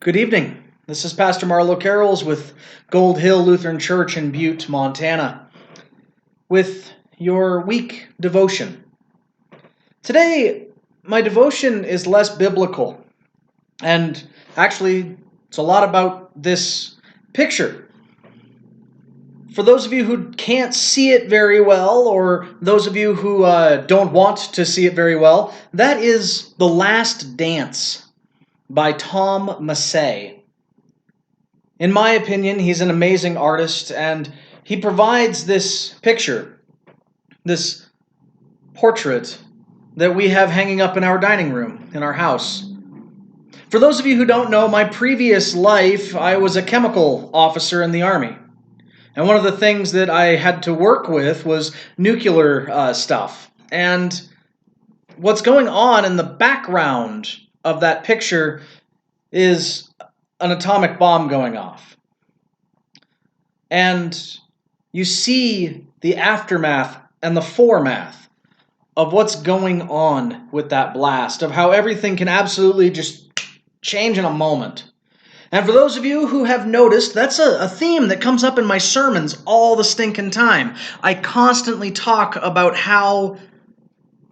Good evening. This is Pastor Marlo Carrolls with Gold Hill Lutheran Church in Butte, Montana, with your week devotion. Today, my devotion is less biblical, and actually, it's a lot about this picture. For those of you who can't see it very well, or those of you who don't want to see it very well, that is The Last Dance by Tom Massey. In my opinion, he's an amazing artist, and he provides this picture, this portrait that we have hanging up in our dining room in our house. For those of you who don't know, my previous life, I was a chemical officer in the Army. And one of the things that I had to work with was nuclear stuff. And what's going on in the background of that picture is an atomic bomb going off. And you see the aftermath and the foremath of what's going on with that blast, of how everything can absolutely just change in a moment. And for those of you who have noticed, that's a theme that comes up in my sermons all the stinking time. I constantly talk about how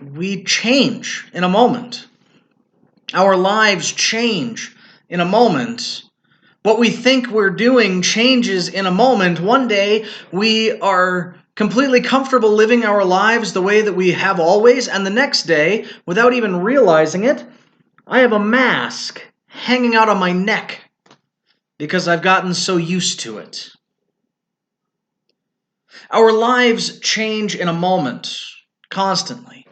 we change in a moment. Our lives change in a moment. What we think we're doing changes in a moment. One day we are completely comfortable living our lives the way that we have always, and the next day, without even realizing it, I have a mask hanging out on my neck because I've gotten so used to it. Our lives change in a moment, constantly.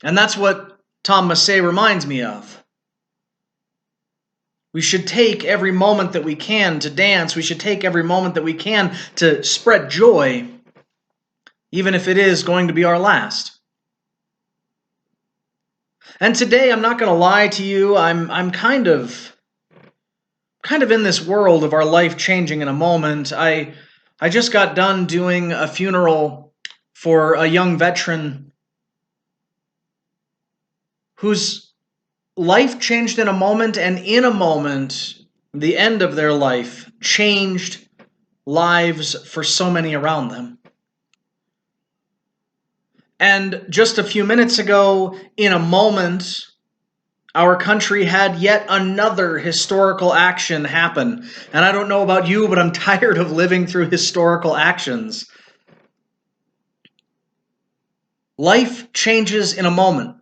And that's what Tom Massey reminds me of. We should take every moment that we can to dance. We should take every moment that we can to spread joy, even if it is going to be our last. And today, I'm not going to lie to you, I'm kind of in this world of our life changing in a moment. I just got done doing a funeral for a young veteran whose life changed in a moment, and in a moment, the end of their life changed lives for so many around them. And just a few minutes ago, in a moment, our country had yet another historical action happen. And I don't know about you, but I'm tired of living through historical actions. Life changes in a moment.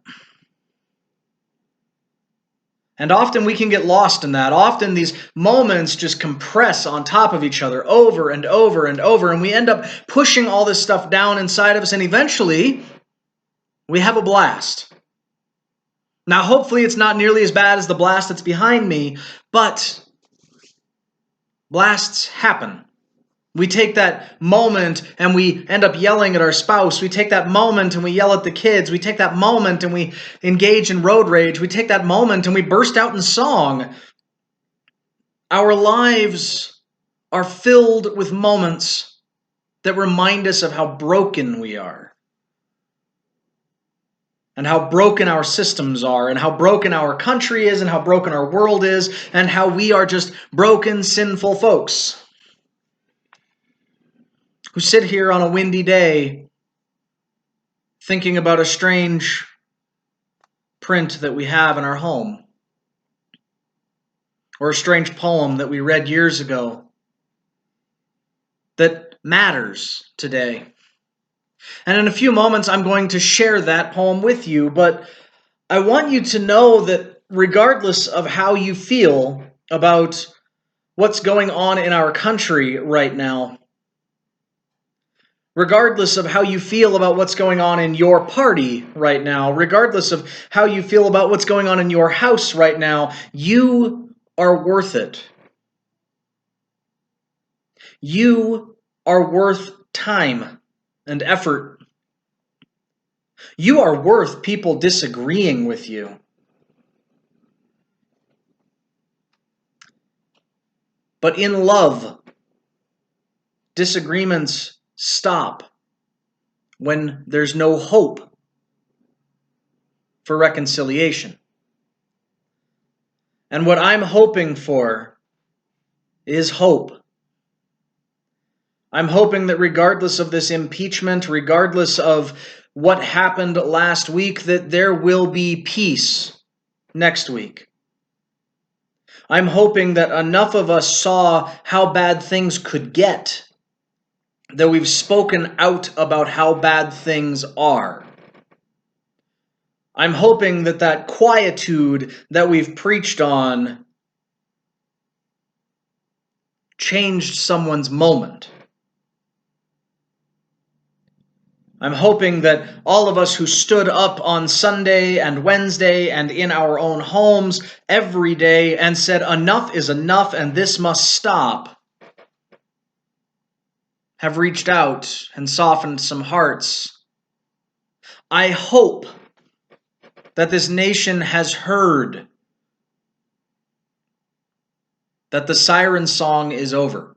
And often we can get lost in that. Often these moments just compress on top of each other over and over and over, and we end up pushing all this stuff down inside of us, and eventually we have a blast. Now, hopefully it's not nearly as bad as the blast that's behind me, but blasts happen. We take that moment and we end up yelling at our spouse. We take that moment and we yell at the kids. We take that moment and we engage in road rage. We take that moment and we burst out in song. Our lives are filled with moments that remind us of how broken we are, and how broken our systems are, and how broken our country is, and how broken our world is, and how we are just broken, sinful folks who sit here on a windy day thinking about a strange print that we have in our home, or a strange poem that we read years ago that matters today. And in a few moments, I'm going to share that poem with you, but I want you to know that regardless of how you feel about what's going on in our country right now, regardless of how you feel about what's going on in your party right now, regardless of how you feel about what's going on in your house right now, you are worth it. You are worth time and effort. You are worth people disagreeing with you. But in love, disagreements stop when there's no hope for reconciliation. And what I'm hoping for is hope. I'm hoping that regardless of this impeachment, regardless of what happened last week, that there will be peace next week. I'm hoping that enough of us saw how bad things could get, that we've spoken out about how bad things are. I'm hoping that that quietude that we've preached on changed someone's moment. I'm hoping that all of us who stood up on Sunday and Wednesday and in our own homes every day and said, enough is enough and this must stop, have reached out and softened some hearts. I hope that this nation has heard that the siren song is over.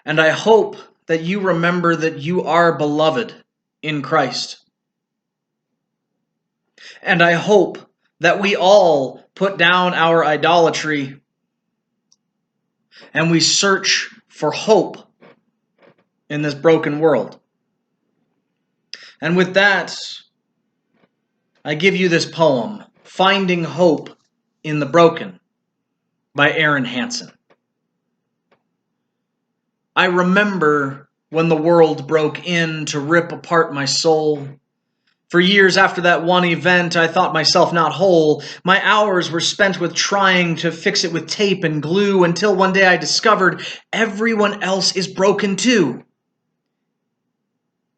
And I hope that you remember that you are beloved in Christ. And I hope that we all put down our idolatry and we search for hope in this broken world. And with that, I give you this poem, Finding Hope in the Broken, by Aaron Hansen. I remember when the world broke in to rip apart my soul. For years after that one event, I thought myself not whole. My hours were spent with trying to fix it with tape and glue until one day I discovered everyone else is broken too.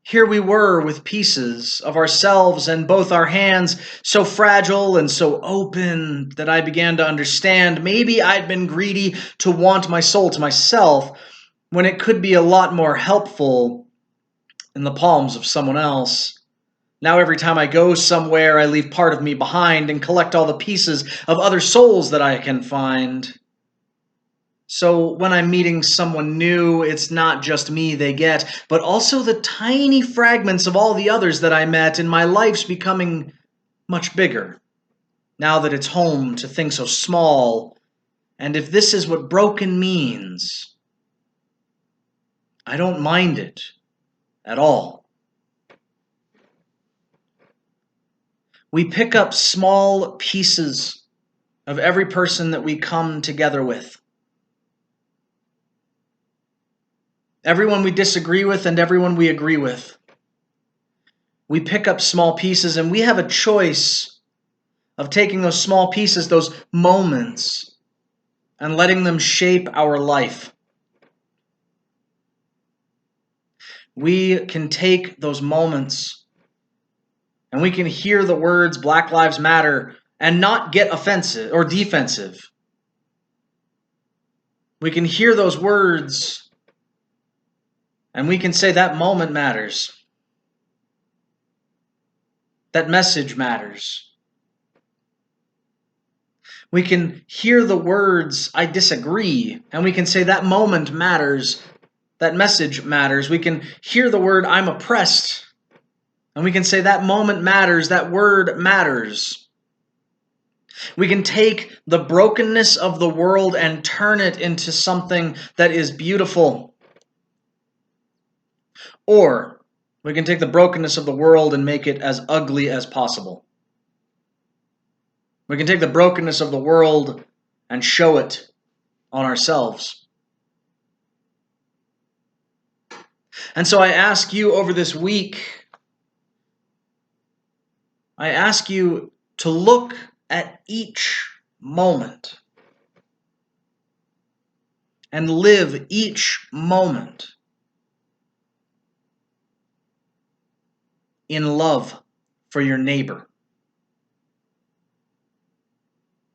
Here we were with pieces of ourselves and both our hands, so fragile and so open that I began to understand maybe I'd been greedy to want my soul to myself when it could be a lot more helpful in the palms of someone else. Now every time I go somewhere, I leave part of me behind and collect all the pieces of other souls that I can find. So when I'm meeting someone new, it's not just me they get, but also the tiny fragments of all the others that I met, and my life's becoming much bigger, now that it's home to things so small. And if this is what broken means, I don't mind it at all. We pick up small pieces of every person that we come together with. Everyone we disagree with and everyone we agree with. We pick up small pieces and we have a choice of taking those small pieces, those moments, and letting them shape our life. We can take those moments and we can hear the words Black Lives Matter and not get offensive or defensive. We can hear those words and we can say that moment matters. That message matters. We can hear the words, I disagree, and we can say that moment matters, that message matters. We can hear the word, I'm oppressed, and we can say that moment matters, that word matters. We can take the brokenness of the world and turn it into something that is beautiful. Or we can take the brokenness of the world and make it as ugly as possible. We can take the brokenness of the world and show it on ourselves. And so I ask you over this week, I ask you to look at each moment and live each moment in love for your neighbor.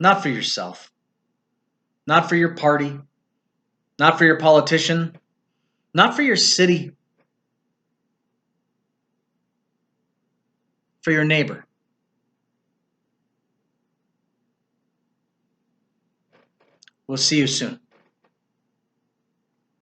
Not for yourself, not for your party, not for your politician, not for your city, for your neighbor. We'll see you soon.